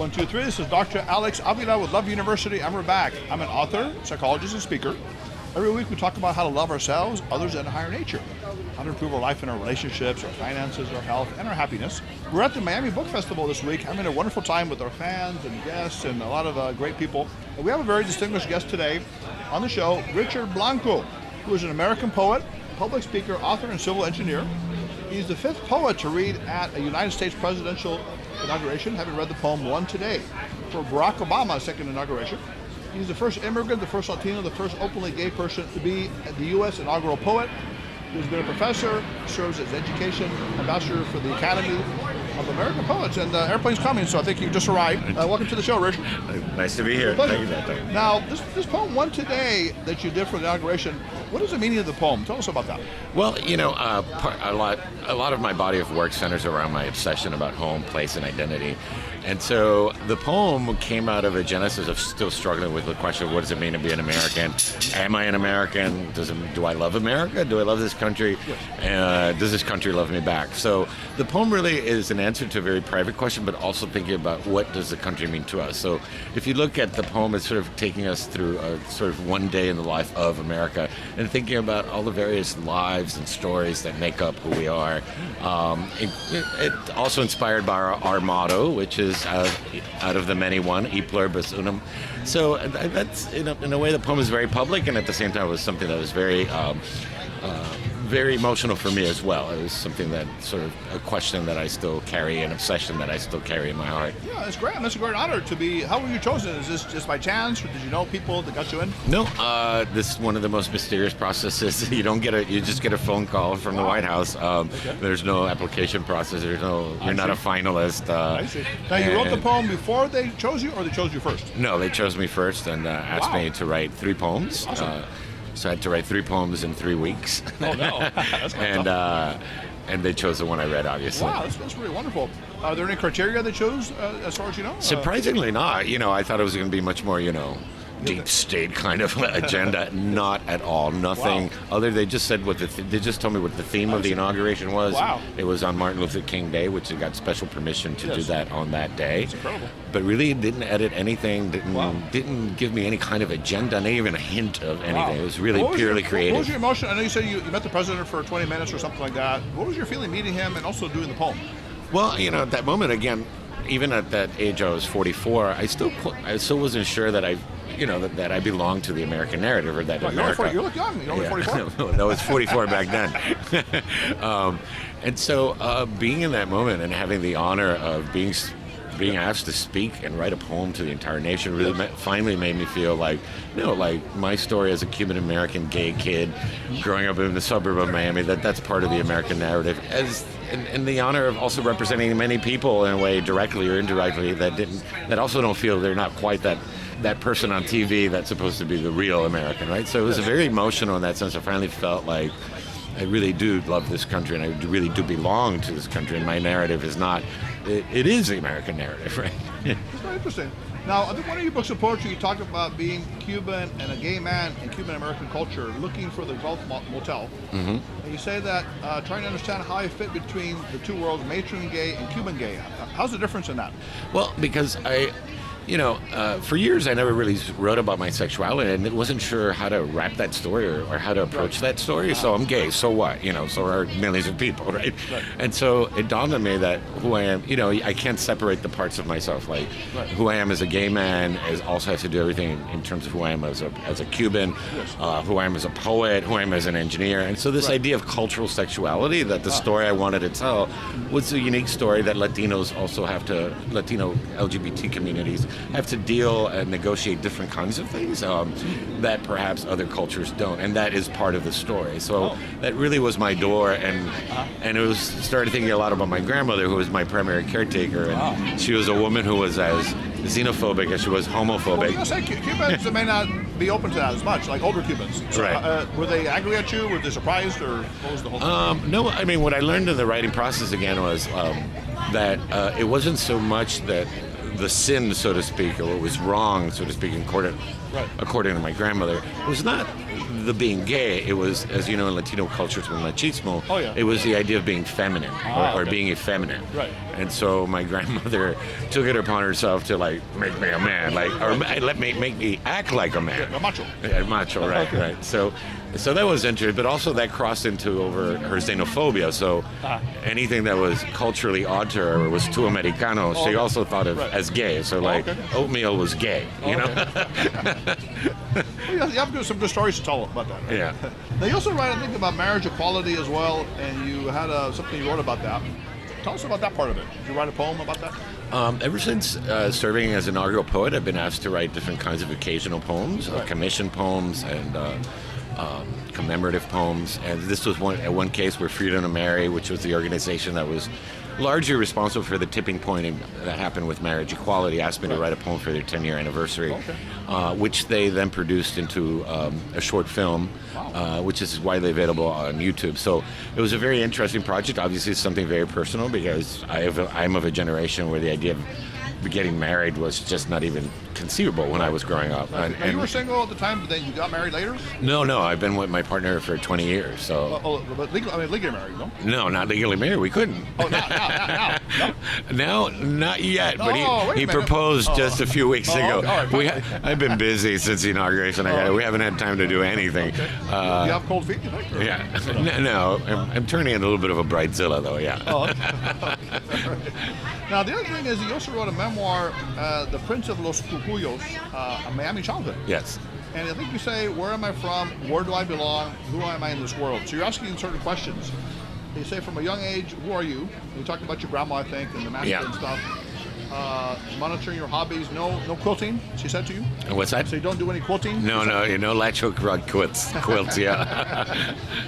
One, two, three. This is Dr. Alex Avila with Love University, and we're back. I'm an author, psychologist, and speaker. Every week we talk about how to love ourselves, others, and higher nature. How to improve our life and our relationships, our finances, our health, and our happiness. We're at the Miami Book Festival this week, having a wonderful time with our fans and guests and a lot of great people. And we have a very distinguished guest today on the show, Richard Blanco, who is an American poet, public speaker, author, and civil engineer. He's the fifth poet to read at a United States presidential inauguration, having read the poem One Today for Barack Obama's second inauguration. He's the first immigrant, the first Latino, the first openly gay person to be the U.S. inaugural poet. He's been a professor, serves as education ambassador for the Academy of American Poets, and the airplane's coming, so I think you just arrived. Welcome to the show, Richard. Nice to be here. Thank you, Doctor. Now, this poem, One Today, that you did for the inauguration, what is the meaning of the poem? Tell us about that. Well, you know, a lot of my body of work centers around my obsession about home, place, and identity. And so the poem came out of a genesis of still struggling with the question of what does it mean to be an American? Am I an American? Do I love America? Do I love this country? Yes. Does this country love me back? So the poem really is an answer to a very private question, but also thinking about what does the country mean to us. So if you look at the poem, it's sort of taking us through a sort of one day in the life of America and thinking about all the various lives and stories that make up who we are. It also inspired by our motto, which is out of the many one, e pluribus unum. So that's in a way the poem is very public, and at the same time it was something that was very emotional for me as well. It was something that sort of a question that I still carry, an obsession that I still carry in my heart. Yeah, it's great. It's a great honor to be. How were you chosen? Is this just by chance, or did you know people that got you in? No, this is one of the most mysterious processes. You just get a phone call from the White House. Okay. There's no application process. You're not a finalist. I see. Now you wrote the poem before they chose you, or they chose you first? No, they chose me first and asked me to write 3 poems. Awesome. So I had to write 3 poems in 3 weeks. Oh no, that's and they chose the one I read, obviously. Wow, that's really wonderful. Are there any criteria they chose, as far as you know? Surprisingly not. You know, I thought it was going to be much more, deep state kind of agenda. Not at all. Nothing. Wow. Other. They just said they just told me what the theme of the inauguration was. Wow. It was on Martin Luther King Day, which they got special permission to do that on that day. That's incredible. But really didn't edit anything. Didn't give me any kind of agenda, not even a hint of anything. Wow. It was really purely creative. What was your emotion? I know you said you met the president for 20 minutes or something like that. What was your feeling meeting him and also doing the poem? Well, at that moment, again, even at that age, I was 44. I still wasn't sure that that I belonged to the American narrative, or that America. You look young. You're only 44. No, I was 44 back then. And so being in that moment and having the honor of being asked to speak and write a poem to the entire nation really finally made me feel like my story as a Cuban American gay kid growing up in the suburb of Miami, that's part of the American narrative, and the honor of also representing many people in a way, directly or indirectly, that also don't feel they're not quite that person on TV that's supposed to be the real American, right? So it was very emotional in that sense. I finally felt like I really do love this country, and I really do belong to this country, and my narrative is not, it is the American narrative, right? It's very interesting. Now, I think one of your books of poetry, you talked about being Cuban and a gay man in Cuban American culture, looking for the Gulf Motel. Mm-hmm. And you say that trying to understand how I fit between the two worlds, matron gay and Cuban gay. How's the difference in that? Well, because for years I never really wrote about my sexuality, and wasn't sure how to wrap that story or how to approach that story. So I'm gay, so what? So are millions of people, right? And so it dawned on me that who I am, I can't separate the parts of myself. Like who I am as a gay man also has to do everything in terms of who I am as a Cuban, who I am as a poet, who I am as an engineer. And so this idea of cultural sexuality, that the story I wanted to tell was a unique story that Latino LGBT communities have to deal and negotiate different kinds of things that perhaps other cultures don't, and that is part of the story. So that really was my door, and it was started thinking a lot about my grandmother, who was my primary caretaker, and she was a woman who was as xenophobic as she was homophobic. Well, say Cubans may not be open to that as much, like older Cubans. So, right. Were they angry at you? Were they surprised, or what was the whole thing? No, I mean, what I learned in the writing process again was that it wasn't so much that the sin, so to speak, or what was wrong, so to speak, according to my grandmother, was not the being gay, it was, as you know, in Latino cultures with machismo, Oh, yeah. it was the idea of being feminine or Okay. being effeminate. Right. And so my grandmother took it upon herself to like make me a man, like, or make me act like a man. A macho. Yeah, macho, right, Okay. right. So that was interesting, but also that crossed into over her xenophobia. So anything that was culturally odd to her or was too Americano, she okay. also thought of Right. as gay. So like okay. oatmeal was gay, you know? Well, you have some good stories to tell about that. Right? Yeah. Now, you also write, I think, about marriage equality as well, and you had something you wrote about that. Tell us about that part of it. Did you write a poem about that? Ever since serving as inaugural poet, I've been asked to write different kinds of occasional poems, commissioned poems, and commemorative poems. And this was one case where Freedom to Marry, which was the organization that was largely responsible for the tipping point that happened with marriage equality, asked me to write a poem for their 10-year anniversary, which they then produced into a short film, which is widely available on YouTube. So it was a very interesting project. Obviously, it's something very personal because I'm of a generation where the idea of getting married was just not even conceivable when I was growing up. Now, you were single at the time, but then you got married later? No, I've been with my partner for 20 years. So But legally married, no? no, not legally married. We couldn't. Oh, now. No, not yet. But Oh, wait a he minute. proposed just a few weeks ago. okay, all right. I've been busy since the inauguration. We haven't had time to do anything. You have cold feet, you think? Or- Yeah. No, I'm turning into a little bit of a bridezilla, though. Yeah. Oh, okay. Now, the other thing is you also wrote a memoir, The Prince of Los Cucuyos, a Miami childhood. Yes. And I think you say, where am I from? Where do I belong? Who am I in this world? So you're asking certain questions. You say, from a young age, who are you? You talked about your grandma, I think, and the masculine stuff. Monitoring your hobbies. No quilting, she said to you? And what's that? So you don't do any quilting? No, latch hook rod quilts, yeah.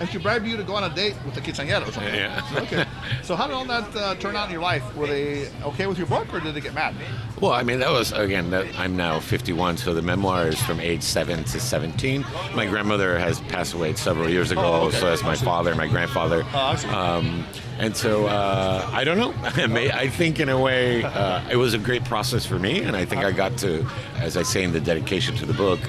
And she bribed you to go on a date with the quinceañera or something. Yeah. Okay. So how did all that turn out in your life? Were they okay with your book, or did they get mad? Well, I mean, that was, again, I'm now 51, so the memoir is from age 7 to 17. My grandmother has passed away several years ago, okay. so that's my father, my grandfather. I see. And so, I don't know. I think, in a way, it was a great process for me, and I think I got to, as I say in the dedication to the book,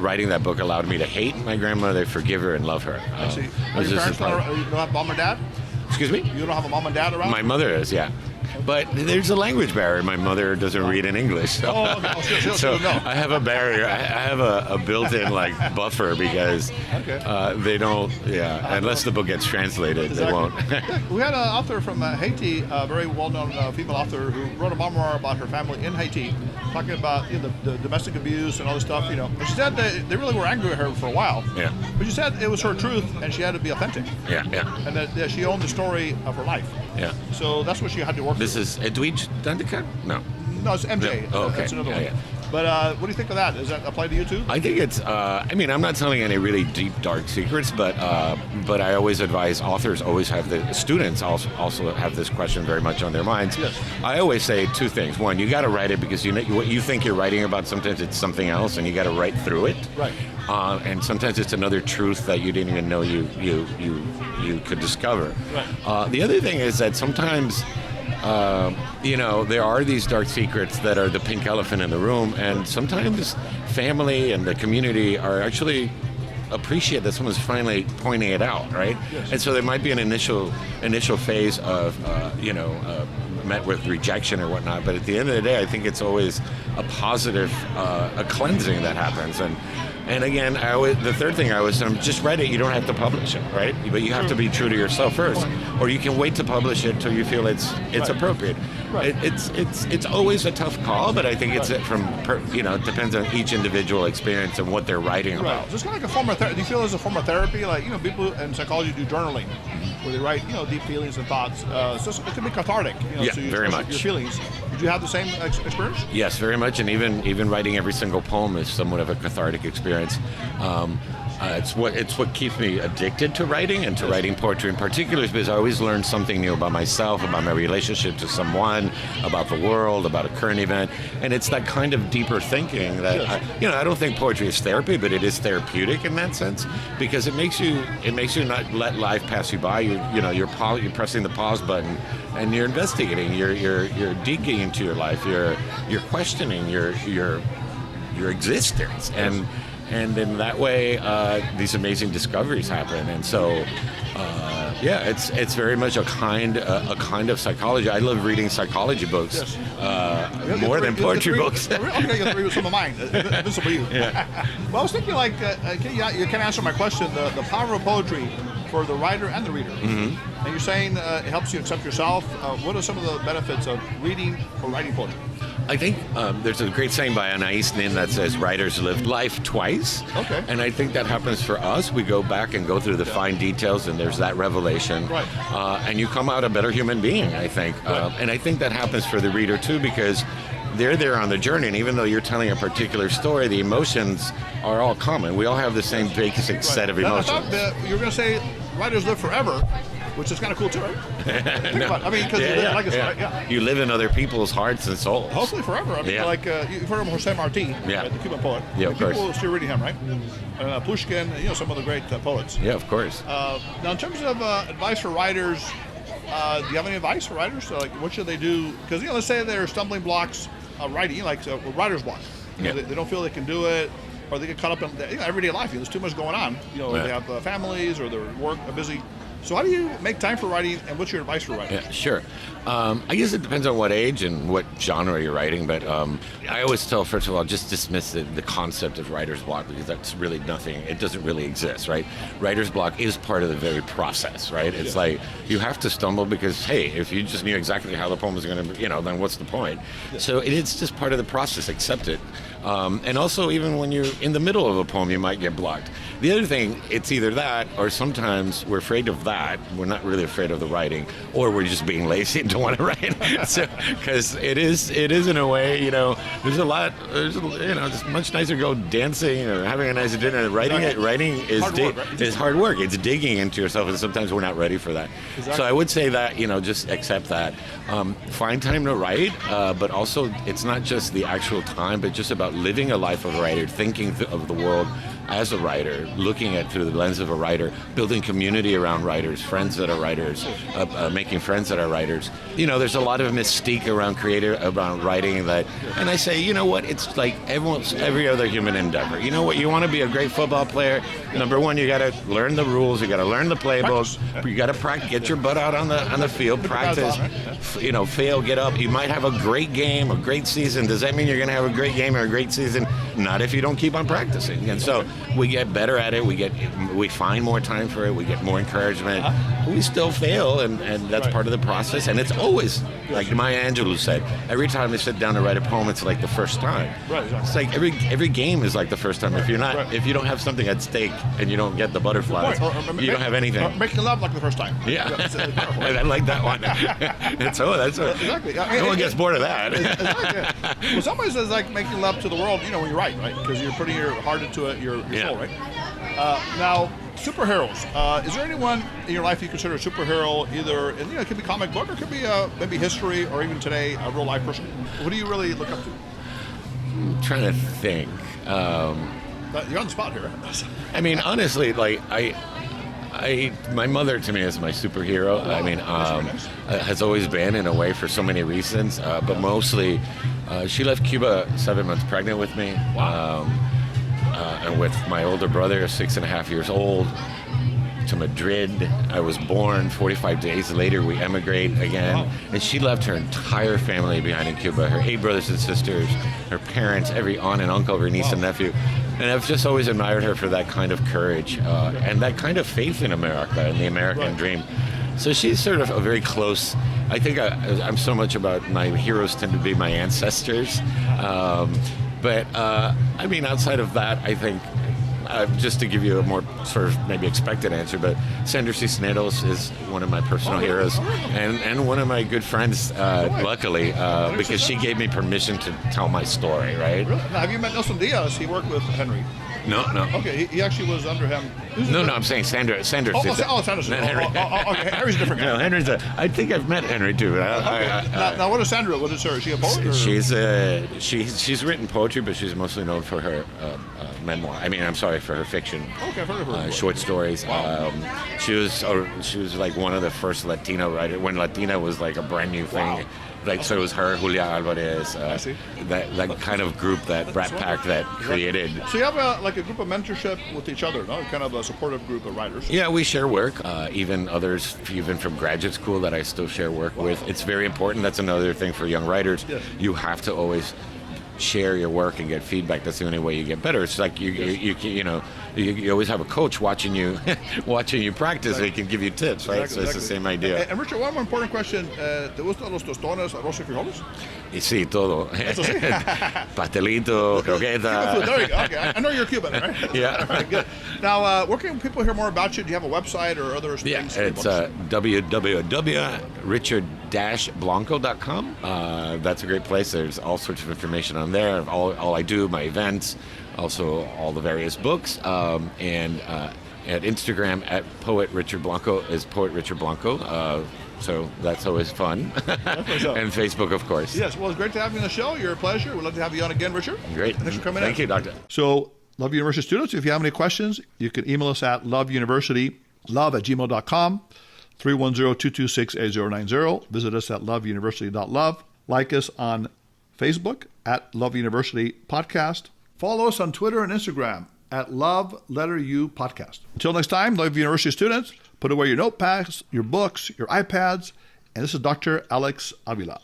writing that book allowed me to hate my grandmother, forgive her, and love her. I see. It Are was your just parents a- you don't have mom or dad? Excuse me? You don't have a mom and dad around? My mother is, yeah. But there's a language barrier. My mother doesn't read in English. So, Oh, okay. Oh, she'll so know. I have a barrier. I have a built-in buffer because they don't, unless the book gets translated, they won't. We had an author from Haiti, a very well-known female author who wrote a memoir about her family in Haiti, talking about the domestic abuse and all this stuff. And she said they really were angry at her for a while. Yeah. But she said it was her truth, and she had to be authentic, Yeah. and that she owned the story of her life. Yeah. So that's what she had to work This is Edwidge Dundica? No. No, it's MJ. No. Oh, okay. That's another one. Yeah. But what do you think of that? Does that apply to you too? I think it's. I'm not telling any really deep, dark secrets, but I always advise authors always have students also have this question very much on their minds. Yes. I always say two things. One, you got to write it because what you think you're writing about, sometimes it's something else, and you got to write through it. Right. And sometimes it's another truth that you didn't even know you could discover. Right. The other thing is that sometimes. There are these dark secrets that are the pink elephant in the room, and sometimes family and the community are actually appreciate that someone's finally pointing it out, right? Yes. And so there might be an initial phase of, met with rejection or whatnot, but at the end of the day, I think it's always a positive, a cleansing that happens. And again, the third thing I always say, just write it. You don't have to publish it, right? But you have to be true to yourself first, or you can wait to publish it till you feel it's appropriate. Right. It's always a tough call, but I think it's it depends on each individual experience and what they're writing about. Right. Just kind of like a form of therapy. Do you feel it's a form of therapy? Like, people in psychology do journaling, where they write, deep feelings and thoughts. So it can be cathartic. Yeah, so you very express much. Your feelings. Did you have the same experience? Yes, very much, and even writing every single poem is somewhat of a cathartic experience. It's what keeps me addicted to writing and to writing poetry in particular, is because I always learn something new about myself, about my relationship to someone, about the world, about a current event, and it's that kind of deeper thinking that I don't think poetry is therapy, but it is therapeutic in that sense, because it makes you not let life pass you by. You're pressing the pause button, and you're investigating. You're digging into your life. You're questioning your existence, and in that way, these amazing discoveries happen. And so, yeah, it's very much a kind of psychology. I love reading psychology books more than poetry books. I'm going to read some of mine. This will be you. Yeah. Well, I was thinking like, you can answer my question, the power of poetry for the writer and the reader. Mm-hmm. And you're saying it helps you accept yourself. What are some of the benefits of reading or writing poetry? I think there's a great saying by Anais Nin that says writers live life twice. Okay. And I think that happens for us. We go back and go through the fine details, and there's that revelation. Right. And you come out a better human being, I think. Right. And I think that happens for the reader, too, because they're there on the journey, and even though you're telling a particular story, the emotions are all common. We all have the same basic set of emotions. I thought you were going to say writers live forever, which is kind of cool too, right? I mean, because like I said, right? You live in other people's hearts and souls. Hopefully forever. I mean, like you've heard of Jose Marti, right, the Cuban poet. Yeah, of course. People still reading him, right? Pushkin, some of the great poets. Yeah, of course. Now, in terms of advice for writers, do you have any advice for writers? Like, what should they do? Because let's say there are stumbling blocks writing, like writer's block. They don't feel they can do it, or they get caught up in everyday life. There's too much going on. They have families or their work busy. So how do you make time for writing, and what's your advice for writing? Yeah, sure. I guess it depends on what age and what genre you're writing, but I always tell, first of all, just dismiss the concept of writer's block, because that's really nothing. It doesn't really exist, right? Writer's block is part of the very process, right? It's like you have to stumble because, hey, if you just knew exactly how the poem was going to, then what's the point? Yeah. So it's just part of the process. Accept it. And also, even when you're in the middle of a poem, you might get blocked. The other thing, it's either that, or sometimes we're afraid of that. We're not really afraid of the writing, or we're just being lazy and don't want to write. So, because it is in a way, there's a lot. It's much nicer to go dancing or having a nice dinner. Writing is hard work. It's digging into yourself, and sometimes we're not ready for that. Exactly. So I would say that just accept that. Find time to write, but also it's not just the actual time, but just about living a life of a writer, thinking of the world as a writer, looking at through the lens of a writer, building community around writers, friends that are writers, making friends that are writers. There's a lot of mystique around writing that, and I say, it's like every other human endeavor. You know what? You want to be a great football player. Number one, you got to learn the rules. You got to learn the playbooks. You got to practice. Get your butt out on the field. Practice. Fail. Get up. You might have a great game, a great season. Does that mean you're going to have a great game or a great season? Not if you don't keep on practicing. And so we get better at it. We find more time for it. We get more encouragement. We still fail, and that's part of the process. And it's always, like Maya Angelou said, every time they sit down to write a poem, it's like the first time. Right, exactly. It's like every game is like the first time. If you don't have something at stake and you don't get the butterflies, you don't have anything. Making love like the first time. Yeah, I like that one. That's exactly. No one gets bored of that. Exactly. Well, some ways it's like making love to the world. When you write, right? Because you're putting your heart into it, your soul, right? Now, superheroes. Is there anyone in your life you consider a superhero? Either, it could be comic book, or it could be maybe history, or even today, a real life person. What do you really look up to? I'm trying to think. You're on the spot here. I mean, honestly, like my mother to me is my superhero. Wow. I mean, has always been in a way for so many reasons, but mostly she left Cuba 7 months pregnant with me. Wow. And with my older brother, 6.5 years old, to Madrid. I was born. 45 days later, we emigrate again. Wow. And she left her entire family behind in Cuba, her 8 brothers and sisters, her parents, every aunt and uncle, her niece and nephew. And I've just always admired her for that kind of courage and that kind of faith in America and the American dream. So she's sort of a very close, I think I'm so much about my heroes tend to be my ancestors. But I mean, outside of that, I think, just to give you a more sort of maybe expected answer, but Sandra Cisneros is one of my personal heroes and one of my good friends, luckily, because she gave me permission to tell my story, right? Really? Now, have you met Nelson Diaz? He worked with Henry. No. Okay, he actually was under him. No, I'm saying Sandra. Sandra. Henry. Okay, Henry's a different guy. No, Henry's I think I've met Henry too. Now, what is Sandra? What is her? Is she a poet? She's written poetry, but she's mostly known for her memoir. I mean, I'm sorry, for her fiction. Okay, I've heard of her. Short stories. Wow. She was like one of the first Latino writers when Latina was like a brand new thing. Wow. Like, so it was her, Julia Alvarez, see. that kind of group, that brat pack that created. So you have a group of mentorship with each other, no? Kind of a supportive group of writers. Yeah, we share work. Even others, even from graduate school that I still share work with. It's very important. That's another thing for young writers. Yes. You have to always share your work and get feedback. That's the only way you get better. It's like you always have a coach watching you practice, and he can give you tips, right? Exactly, So it's the same idea. And Richard, one more important question. ¿Te gustan los tostones, arroz y frijoles? Y sí, todo. Eso sí. Pastelito, croqueta. There you go. Okay. I know you're Cuban, right? Yeah. All right, good. Now, where can people hear more about you? Do you have a website or other things? Yeah, it's www.richard-blanco.com. That's a great place. There's all sorts of information on there. All I do, my events, also all the various books, and at Instagram at Poet Richard Blanco is Poet Richard Blanco. So that's always fun. And Facebook, of course. Yes, well, it's great to have you on the show. You're a pleasure. We'd love to have you on again, Richard. Great. Thanks for coming in. Thank you, Doctor. So, Love University students, if you have any questions, you can email us at loveuniversitylove@gmail.com, 310-226-8090. Visit us at loveuniversity.love. Like us on Facebook at Love University Podcast. Follow us on Twitter and Instagram at Love_U Podcast. Until next time, Love University students, put away your notepads, your books, your iPads, and this is Dr. Alex Avila.